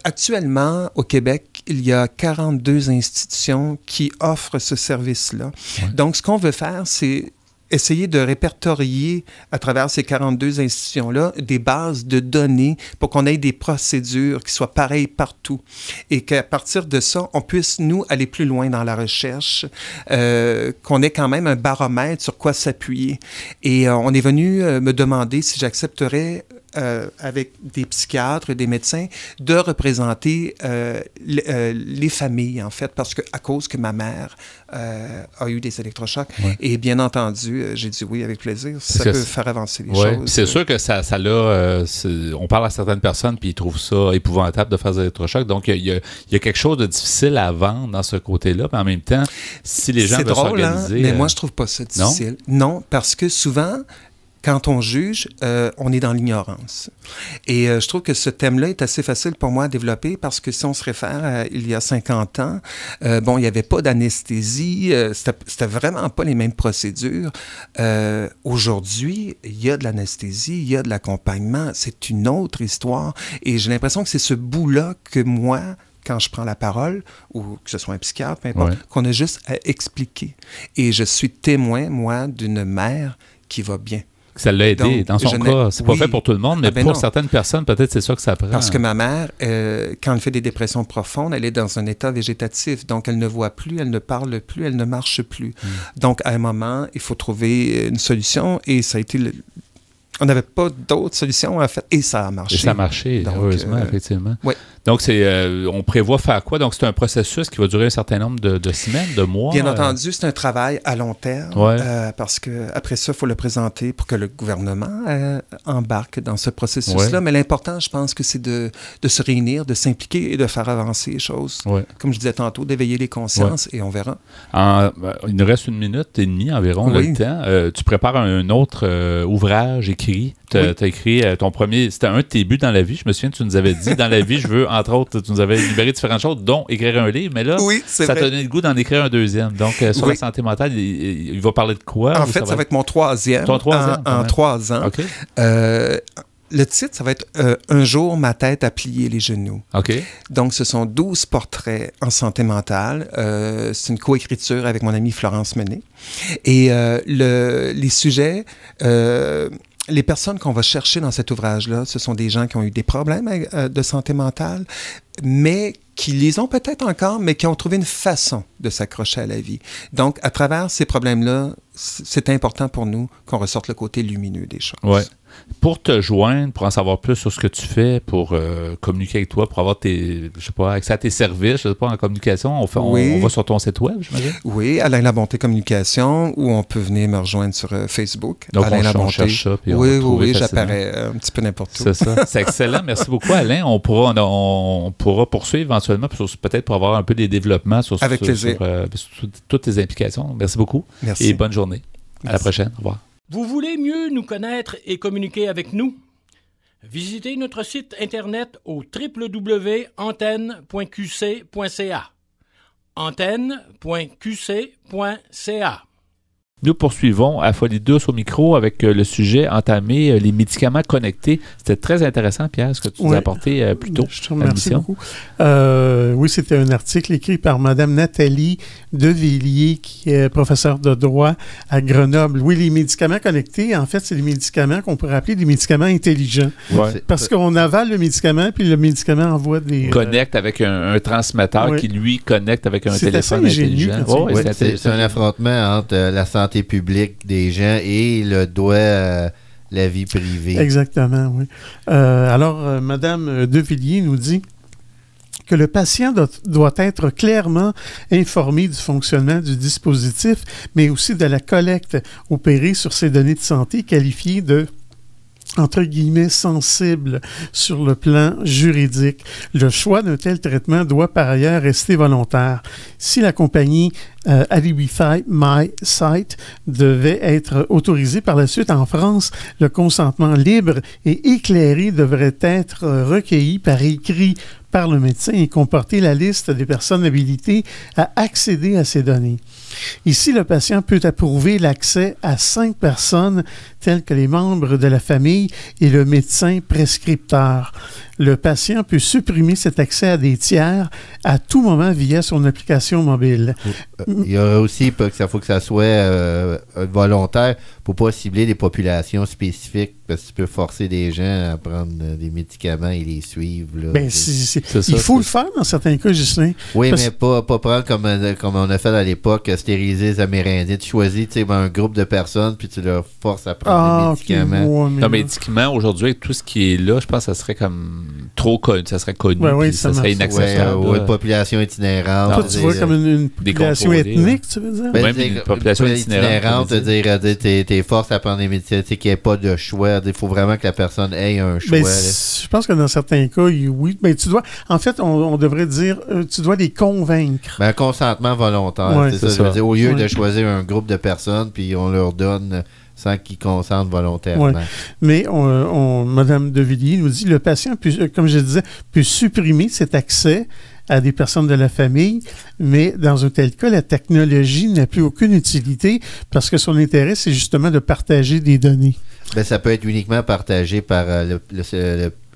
actuellement, au Québec, il y a 42 institutions qui offrent ce service-là. Donc, ce qu'on veut faire, c'est essayer de répertorier à travers ces 42 institutions-là des bases de données pour qu'on ait des procédures qui soient pareilles partout et qu'à partir de ça, on puisse, nous, aller plus loin dans la recherche, qu'on ait quand même un baromètre sur quoi s'appuyer. Et on est venu me demander si j'accepterais avec des psychiatres, des médecins, de représenter les familles, en fait, parce qu'à cause que ma mère a eu des électrochocs. Ouais. Et bien entendu, j'ai dit oui avec plaisir. Ça peut faire avancer les choses. C'est sûr que ça on parle à certaines personnes puis ils trouvent ça épouvantable de faire des électrochocs. Donc, il y a quelque chose de difficile à vendre dans ce côté-là. Mais en même temps, si les gens veulent s'organiser... mais moi, je trouve pas ça difficile. Non, parce que souvent... Quand on juge, on est dans l'ignorance. Et je trouve que ce thème-là est assez facile pour moi à développer parce que si on se réfère à il y a 50 ans, il n'y avait pas d'anesthésie, c'était vraiment pas les mêmes procédures. Aujourd'hui, il y a de l'anesthésie, il y a de l'accompagnement, c'est une autre histoire. Et j'ai l'impression que c'est ce bout-là que moi... quand je prends la parole, ou que ce soit un psychiatre, peu importe, qu'on a juste à expliquer. Et je suis témoin, moi, d'une mère qui va bien. Ça l'a aidé. Donc, dans son cas, c'est pas fait pour tout le monde, mais pour certaines personnes, peut-être c'est ça que ça prend. Parce que ma mère, quand elle fait des dépressions profondes, elle est dans un état végétatif. Donc, elle ne voit plus, elle ne parle plus, elle ne marche plus. Donc, à un moment, il faut trouver une solution et ça a été... On n'avait pas d'autres solutions à faire et ça a marché. Et ça a marché, donc, heureusement, effectivement. Oui. Donc, on prévoit faire quoi? Donc, c'est un processus qui va durer un certain nombre de semaines, de mois? Bien entendu, c'est un travail à long terme parce qu'après ça, il faut le présenter pour que le gouvernement embarque dans ce processus-là. Mais l'important, je pense que c'est de se réunir, de s'impliquer et de faire avancer les choses. Comme je disais tantôt, d'éveiller les consciences et on verra. Il nous reste 1 minute et demie environ, le temps. Tu prépares un autre ouvrage écrit. Tu as écrit ton premier... C'était un de tes buts dans la vie. Je me souviens, tu nous avais dit, dans la vie, je veux, entre autres, tu nous avais libéré différentes choses, dont écrire un livre. Mais là, ça t'a donné le goût d'en écrire un deuxième. Donc, sur la santé mentale, il va parler de quoi? En fait, ça va être mon troisième. Ton troisième? En 3 ans. OK. Le titre, ça va être « Un jour, ma tête a plié les genoux ». OK. Donc, ce sont 12 portraits en santé mentale. C'est une coécriture avec mon amie Florence Menet. Et les sujets... les personnes qu'on va chercher dans cet ouvrage-là, ce sont des gens qui ont eu des problèmes de santé mentale, mais qui les ont peut-être encore, mais qui ont trouvé une façon de s'accrocher à la vie. Donc, à travers ces problèmes-là, c'est important pour nous qu'on ressorte le côté lumineux des choses. Ouais. Pour te joindre, pour en savoir plus sur ce que tu fais, pour communiquer avec toi, pour avoir accès à tes services, en communication, on va sur ton site web, j'imagine? Oui, Alain Labonté Communication, ou on peut venir me rejoindre sur Facebook. Donc, Alain on cherche ça, puis on va trouver facilement. J'apparais un petit peu n'importe où. C'est ça. C'est excellent. Merci beaucoup, Alain. On pourra poursuivre éventuellement, peut-être pour avoir un peu des développements sur toutes tes implications. Merci beaucoup. Merci. Et bonne journée. Merci. À la prochaine. Au revoir. Vous voulez mieux nous connaître et communiquer avec nous? Visitez notre site Internet au www.antenne.qc.ca. antenne.qc.ca. Nous poursuivons à Folie douce au micro avec le sujet entamé, les médicaments connectés. C'était très intéressant, Pierre, ce que tu nous as apporté plus tôt. Je te remercie beaucoup. Oui, c'était un article écrit par Mme Nathalie Devilliers, qui est professeure de droit à Grenoble. Oui, les médicaments connectés, en fait, c'est des médicaments qu'on pourrait appeler des médicaments intelligents. Ouais. Parce qu'on avale le médicament, puis le médicament envoie des... Connecte avec un transmetteur qui, lui, connecte avec un téléphone intelligent. C'est un affrontement entre la santé publique des gens et le droit à la vie privée. Exactement, oui. Alors, Mme Devilliers nous dit que le patient doit être clairement informé du fonctionnement du dispositif, mais aussi de la collecte opérée sur ses données de santé qualifiées de entre guillemets, sensible sur le plan juridique. Le choix d'un tel traitement doit par ailleurs rester volontaire. Si la compagnie Aliwify MySite devait être autorisée par la suite en France, le consentement libre et éclairé devrait être recueilli par écrit par le médecin et comporter la liste des personnes habilitées à accéder à ces données. Ici, le patient peut approuver l'accès à 5 personnes telles que les membres de la famille et le médecin prescripteur. Le patient peut supprimer cet accès à des tiers à tout moment via son application mobile. Il y aura aussi, il faut que ça soit volontaire pas cibler des populations spécifiques parce que tu peux forcer des gens à prendre des médicaments et les suivre. Là. Ben, il faut le faire dans certains cas, Ghislain. Oui, mais pas prendre comme on a fait à l'époque, stériliser les Amérindiens. Tu choisis un groupe de personnes puis tu leur forces à prendre des médicaments. Non, médicaments, aujourd'hui, avec tout ce qui est là, je pense que ça serait comme trop connu. Ça serait connu. Ça serait inaccessible. Ou une population itinérante. Toi, tu vois comme une population ethnique, tu veux dire? Oui, mais une population itinérante. T'es forces à prendre des médicaments, qu'il n'y ait pas de choix. Il faut vraiment que la personne ait un choix. Je pense que dans certains cas, oui. Mais tu dois, en fait, on devrait dire, tu dois les convaincre. Un consentement volontaire, c'est ça. Je veux dire, au lieu de choisir un groupe de personnes, puis on leur donne sans qu'ils consentent volontairement. Ouais. Mais Mme Devilliers nous dit, le patient, comme je disais, peut supprimer cet accès à des personnes de la famille, mais dans un tel cas, la technologie n'a plus aucune utilité parce que son intérêt, c'est justement de partager des données. Ça peut être uniquement partagé par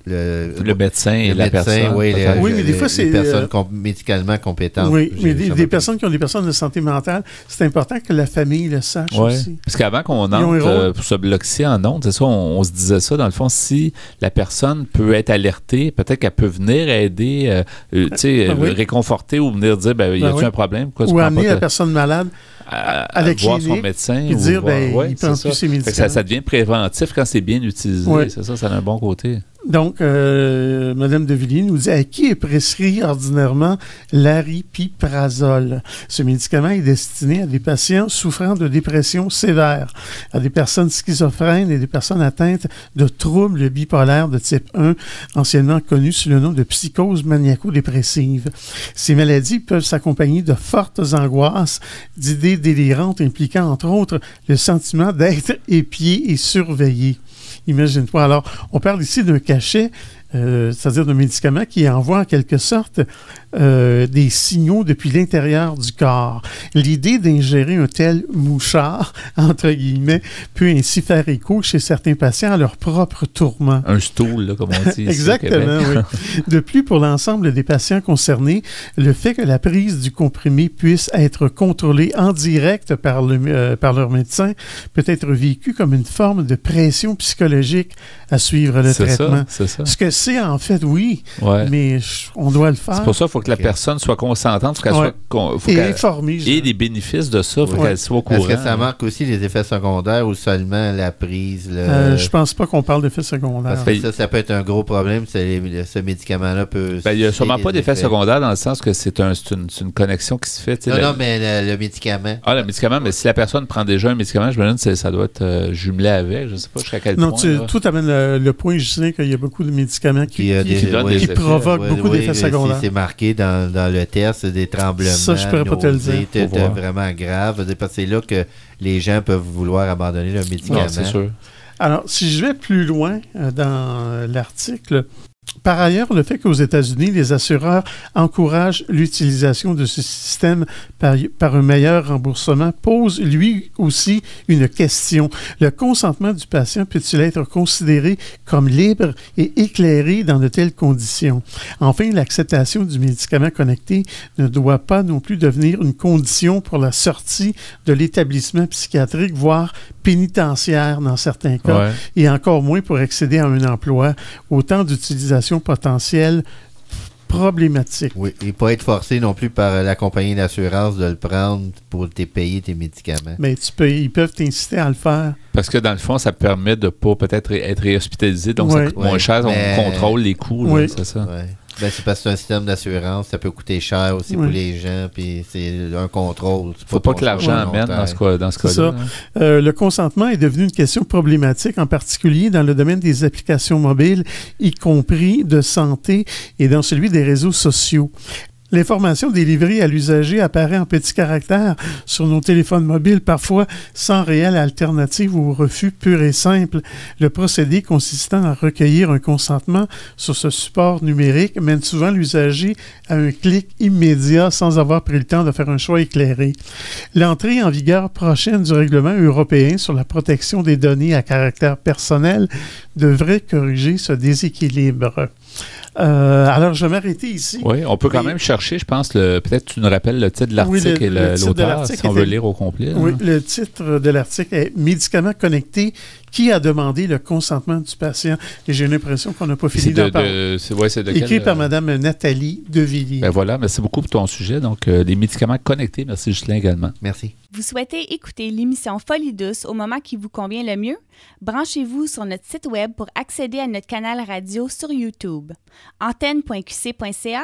le médecin et la personne. Oui, mais des fois, c'est les personnes médicalement compétentes. Oui, mais des personnes qui ont des personnes de santé mentale, c'est important que la famille le sache aussi. Parce qu'avant qu'on entre pour ce bloc-ci en ondes, c'est ça, on se disait ça, dans le fond, si la personne peut être alertée, peut-être qu'elle peut venir aider, réconforter ou venir dire, y a-t-il un problème? Ou amener la personne malade à la voir clinique, son médecin et dire, il prend plus ses médicaments. Ça devient préventif quand c'est bien utilisé. Ouais. C'est ça a un bon côté. Donc, Mme Devilliers nous dit à qui est prescrit ordinairement l'aripiprazole. Ce médicament est destiné à des patients souffrant de dépression sévère, à des personnes schizophrènes et des personnes atteintes de troubles bipolaires de type 1, anciennement connus sous le nom de psychose maniaco-dépressive. Ces maladies peuvent s'accompagner de fortes angoisses, d'idées délirantes impliquant entre autres le sentiment d'être épié et surveillé. Imagine-toi. Alors, on parle ici d'un cachet, c'est-à-dire d'un médicament qui envoie en quelque sorte des signaux depuis l'intérieur du corps. L'idée d'ingérer un tel mouchard, entre guillemets, peut ainsi faire écho chez certains patients à leur propre tourment. Un stool, là, comme on dit. Exactement, oui. De plus, pour l'ensemble des patients concernés, le fait que la prise du comprimé puisse être contrôlée en direct par leur médecin peut être vécu comme une forme de pression psychologique à suivre le traitement. C'est ça. Ce que c'est, en fait, oui, mais on doit le faire. C'est pour ça qu'il faut que la personne soit consentante, faut qu'elle soit informée. Et les bénéfices de ça, il faut qu'elle soit au courant. Est-ce que ça marque aussi les effets secondaires ou seulement la prise? Je pense pas qu'on parle d'effets secondaires. Parce que ça peut être un gros problème. Ce médicament-là peut... il n'y a sûrement pas d'effets secondaires dans le sens que c'est une connexion qui se fait. Non, mais le médicament. Ah, le médicament, mais si la personne prend déjà un médicament, je me demande si ça doit être jumelé avec. Je ne sais pas jusqu'à quel point. Non, tout amène le point, je sais qu'il y a beaucoup de médicaments qui provoquent beaucoup d'effets secondaires. C'est marqué dans le test, des tremblements, ça, je pourrais pas te le dire. C'est vraiment grave. C'est là que les gens peuvent vouloir abandonner le médicament. Non, c'est sûr. Alors, si je vais plus loin dans l'article, par ailleurs, le fait qu'aux États-Unis, les assureurs encouragent l'utilisation de ce système par un meilleur remboursement pose lui aussi une question. Le consentement du patient peut-il être considéré comme libre et éclairé dans de telles conditions? Enfin, l'acceptation du médicament connecté ne doit pas non plus devenir une condition pour la sortie de l'établissement psychiatrique, voire pénitentiaire dans certains cas, et encore moins pour accéder à un emploi. Autant d'utilisation potentielle problématique. Oui, et pas être forcé non plus par la compagnie d'assurance de le prendre pour payer tes médicaments. Mais ils peuvent t'inciter à le faire. Parce que dans le fond, ça permet de ne pas peut-être être réhospitalisé, donc ça coûte moins cher, on contrôle les coûts, là, c'est ça. C'est parce que c'est un système d'assurance, ça peut coûter cher aussi pour les gens, puis c'est un contrôle. Il ne faut pas que l'argent amène dans ce cas-là. Le consentement est devenu une question problématique, en particulier dans le domaine des applications mobiles, y compris de santé et dans celui des réseaux sociaux. L'information délivrée à l'usager apparaît en petits caractères sur nos téléphones mobiles, parfois sans réelle alternative ou refus pur et simple. Le procédé consistant à recueillir un consentement sur ce support numérique mène souvent l'usager à un clic immédiat sans avoir pris le temps de faire un choix éclairé. L'entrée en vigueur prochaine du règlement européen sur la protection des données à caractère personnel devrait corriger ce déséquilibre. Alors, je vais m'arrêter ici. Oui, on peut quand même chercher, je pense, peut-être tu nous rappelles le titre de l'article et l'auteur, si on veut lire au complet. Oui, le titre de l'article est « Médicaments connectés, qui a demandé le consentement du patient ?» Et j'ai l'impression qu'on n'a pas fini d'en parler. C'est de écrit par Mme Nathalie Devilliers. Ben voilà, merci beaucoup pour ton sujet. Donc, les médicaments connectés. Merci, Ghislain, également. Merci. Vous souhaitez écouter l'émission Folie douce au moment qui vous convient le mieux? Branchez-vous sur notre site web pour accéder à notre canal radio sur YouTube. Antenne.qc.ca,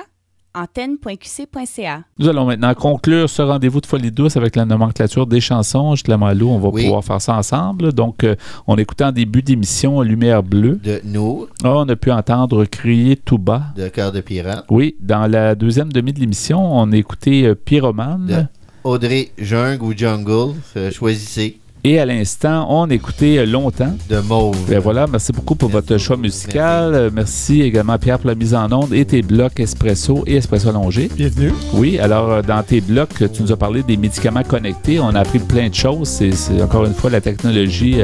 antenne.qc.ca. Nous allons maintenant conclure ce rendez-vous de Folie douce avec la nomenclature des chansons. Ghislain Malo, on va pouvoir faire ça ensemble. Donc, on écoutait en début d'émission Lumière bleue. De Nour. On a pu entendre Crier tout bas. De Cœur de pirate. Oui, dans la deuxième demi de l'émission, on a écouté Pyromane. De Audrey Jungle ou Jungle, choisissez. Et à l'instant, on écoutait Longtemps. De Mauve. Ben voilà, merci beaucoup pour votre choix musical. Merci également à Pierre pour la mise en onde et tes blocs Espresso et Espresso allongé. Bienvenue. Oui, alors dans tes blocs, tu nous as parlé des médicaments connectés. On a appris plein de choses. C'est encore une fois la technologie.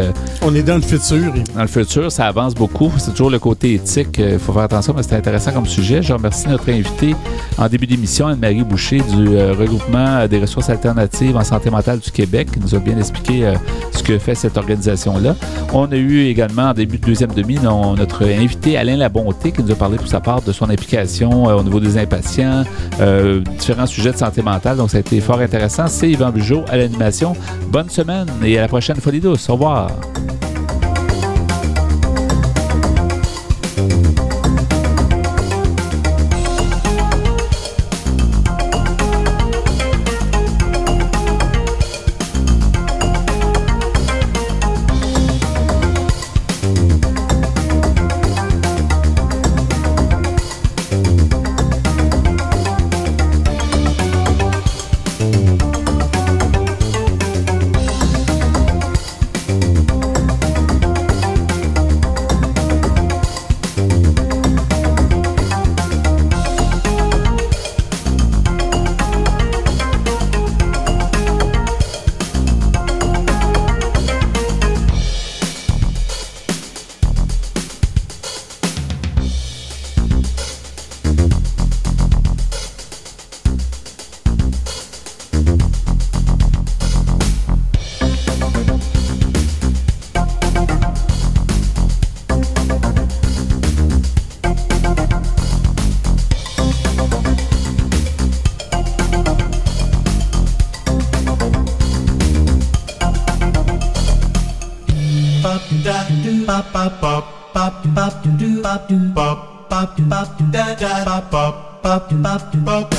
On est dans le futur. Dans le futur, ça avance beaucoup. C'est toujours le côté éthique. Il faut faire attention, mais c'est intéressant comme sujet. Je remercie notre invité en début d'émission, Anne-Marie Boucher du regroupement des ressources alternatives en santé mentale du Québec, qui nous a bien expliqué ce que fait cette organisation-là. On a eu également, en début de deuxième demi, notre invité Alain Labonté qui nous a parlé pour sa part de son implication au niveau des impatients, différents sujets de santé mentale. Donc, ça a été fort intéressant. C'est Yvan Bugeaud à l'animation. Bonne semaine et à la prochaine Folie douce. Au revoir.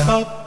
Pop